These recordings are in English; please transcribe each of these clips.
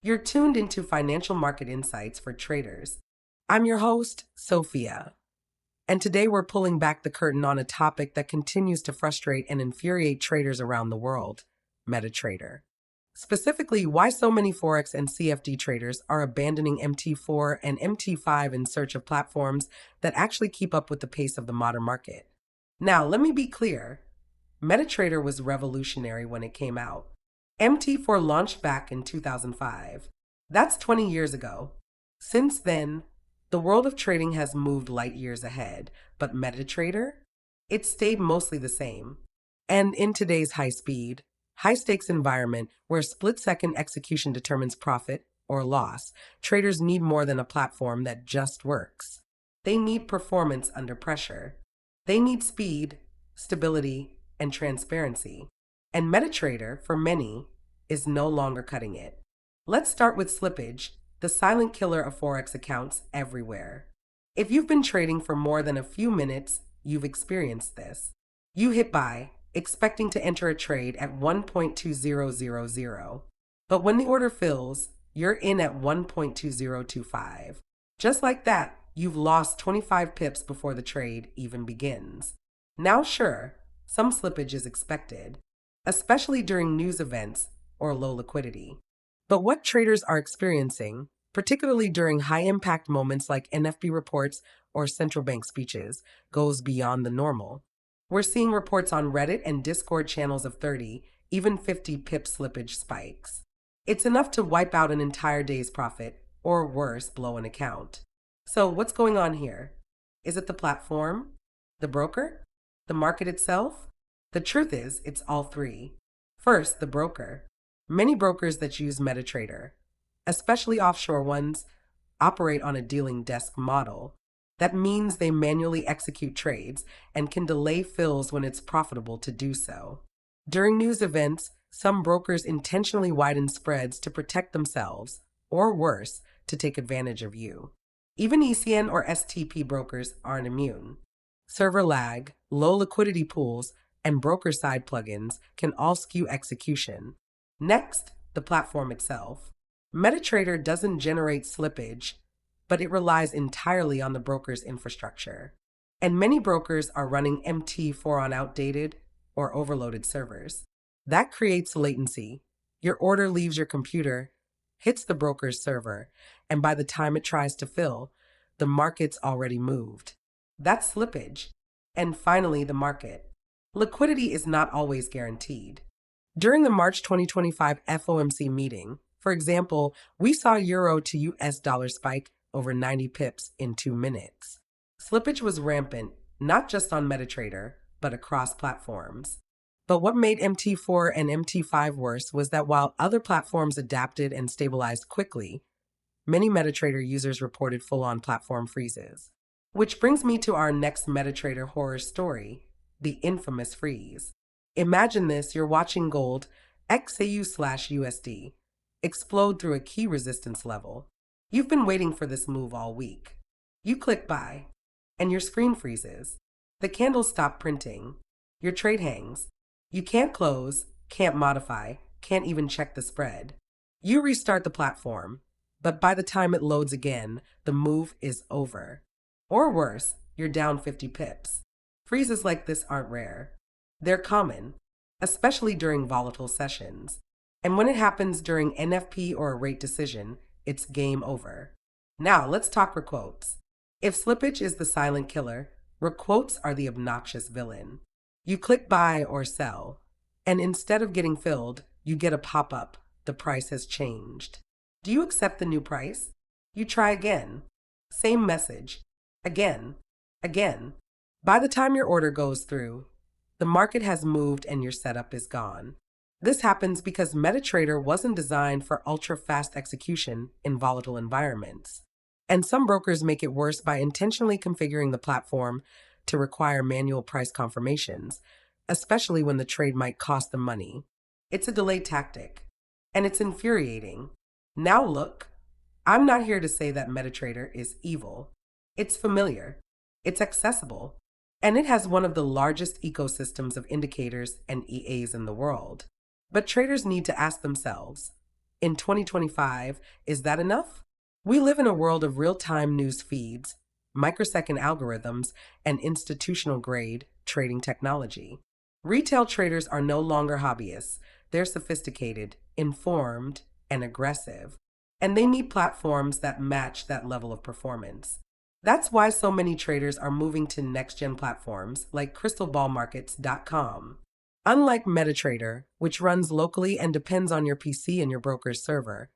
You're tuned into Financial Market Insights for Traders. I'm your host, Sophia, and today we're pulling back the curtain on a topic that continues to frustrate and infuriate traders around the world: MetaTrader. Specifically, why so many Forex and CFD traders are abandoning MT4 and MT5 in search of platforms that actually keep up with the pace of the modern market. Now, let me be clear. MetaTrader was revolutionary when it came out. MT4 launched back in 2005. That's 20 years ago. Since then, the world of trading has moved light years ahead, but MetaTrader? It stayed mostly the same. And in today's high-speed, high-stakes environment where split-second execution determines profit or loss, traders need more than a platform that just works. They need performance under pressure. They need speed, stability, and transparency. And MetaTrader, for many, is no longer cutting it. Let's start with slippage, the silent killer of Forex accounts everywhere. If you've been trading for more than a few minutes, you've experienced this. You hit buy, expecting to enter a trade at 1.2000. But when the order fills, you're in at 1.2025. Just like that, you've lost 25 pips before the trade even begins. Now, sure, some slippage is expected, especially during news events or low liquidity. But what traders are experiencing, particularly during high-impact moments like NFP reports or central bank speeches, goes beyond the normal. We're seeing reports on Reddit and Discord channels of 30, even 50 pip slippage spikes. It's enough to wipe out an entire day's profit, or worse, blow an account. So what's going on here? Is it the platform? The broker? The market itself? The truth is, it's all three. First, the broker. Many brokers that use MetaTrader, especially offshore ones, operate on a dealing desk model. That means they manually execute trades and can delay fills when it's profitable to do so. During news events, some brokers intentionally widen spreads to protect themselves, or worse, to take advantage of you. Even ECN or STP brokers aren't immune. Server lag, low liquidity pools, and broker-side plugins can all skew execution. Next, the platform itself. MetaTrader doesn't generate slippage, but it relies entirely on the broker's infrastructure. And many brokers are running MT4 on outdated or overloaded servers. That creates latency. Your order leaves your computer, hits the broker's server, and by the time it tries to fill, the market's already moved. That's slippage. And finally, the market. Liquidity is not always guaranteed. During the March 2025 FOMC meeting, for example, we saw euro to US dollar spike over 90 pips in 2 minutes. Slippage was rampant, not just on MetaTrader, but across platforms. But what made MT4 and MT5 worse was that while other platforms adapted and stabilized quickly, many MetaTrader users reported full-on platform freezes. Which brings me to our next MetaTrader horror story, the infamous freeze. Imagine this: you're watching gold, XAU/USD, explode through a key resistance level. You've been waiting for this move all week. You click buy, and your screen freezes. The candles stop printing. Your trade hangs. You can't close, can't modify, can't even check the spread. You restart the platform, but by the time it loads again, the move is over. Or worse, you're down 50 pips. Freezes like this aren't rare. They're common, especially during volatile sessions. And when it happens during NFP or a rate decision, it's game over. Now, let's talk Requotes. If slippage is the silent killer, Requotes are the obnoxious villain. You click buy or sell, and instead of getting filled, you get a pop-up: the price has changed. Do you accept the new price? You try again. Same message. Again. By the time your order goes through, the market has moved and your setup is gone. This happens because MetaTrader wasn't designed for ultra-fast execution in volatile environments. And some brokers make it worse by intentionally configuring the platform to require manual price confirmations, especially when the trade might cost them money. It's a delay tactic, and it's infuriating. Now look, I'm not here to say that MetaTrader is evil. It's familiar, it's accessible, and it has one of the largest ecosystems of indicators and EAs in the world. But traders need to ask themselves, in 2025. Is that enough? We live in a world of real-time news feeds, microsecond algorithms, and institutional-grade trading technology. Retail traders are no longer hobbyists. They're sophisticated, informed, and aggressive. And they need platforms that match that level of performance. That's why so many traders are moving to next-gen platforms like crystalballmarkets.com. Unlike MetaTrader, which runs locally and depends on your PC and your broker's server,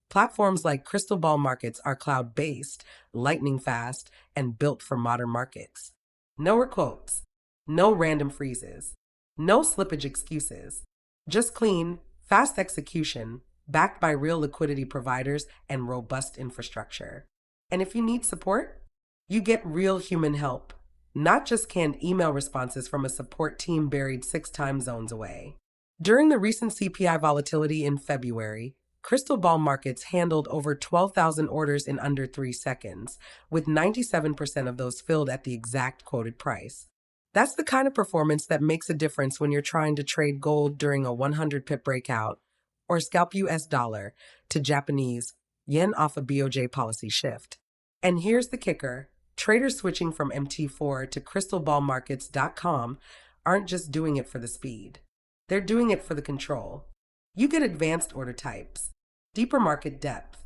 platforms like Crystal Ball Markets are cloud-based, lightning fast, and built for modern markets. No requotes, no random freezes, no slippage excuses. Just clean, fast execution, backed by real liquidity providers and robust infrastructure. And if you need support, you get real human help, not just canned email responses from a support team buried 6 time zones away. During the recent CPI volatility in February, Crystal Ball Markets handled over 12,000 orders in under 3 seconds, with 97% of those filled at the exact quoted price. That's the kind of performance that makes a difference when you're trying to trade gold during a 100 pip breakout or scalp US dollar to Japanese yen off a BOJ policy shift. And here's the kicker. Traders switching from MT4 to crystalballmarkets.com aren't just doing it for the speed. They're doing it for the control. You get advanced order types, deeper market depth,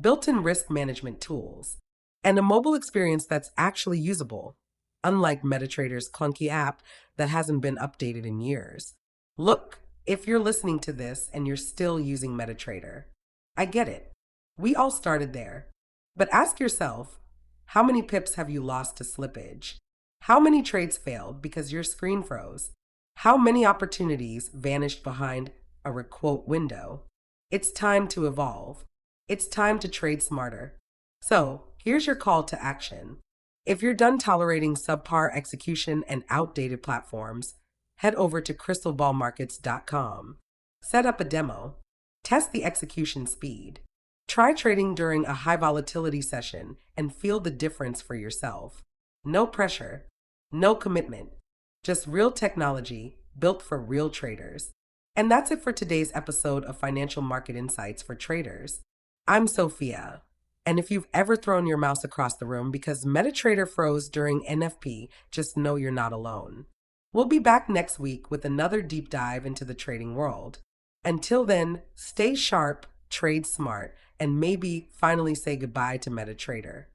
built-in risk management tools, and a mobile experience that's actually usable, unlike MetaTrader's clunky app that hasn't been updated in years. Look, if you're listening to this and you're still using MetaTrader, I get it. We all started there. But ask yourself, how many pips have you lost to slippage? How many trades failed because your screen froze? How many opportunities vanished behind a requote window? It's time to evolve. It's time to trade smarter. So, here's your call to action. If you're done tolerating subpar execution and outdated platforms, head over to crystalballmarkets.com. Set up a demo. Test the execution speed. Try trading during a high volatility session and feel the difference for yourself. No pressure, no commitment, just real technology built for real traders. And that's it for today's episode of Financial Market Insights for Traders. I'm Sophia, and if you've ever thrown your mouse across the room because MetaTrader froze during NFP, just know you're not alone. We'll be back next week with another deep dive into the trading world. Until then, stay sharp, trade smart, and maybe finally say goodbye to MetaTrader.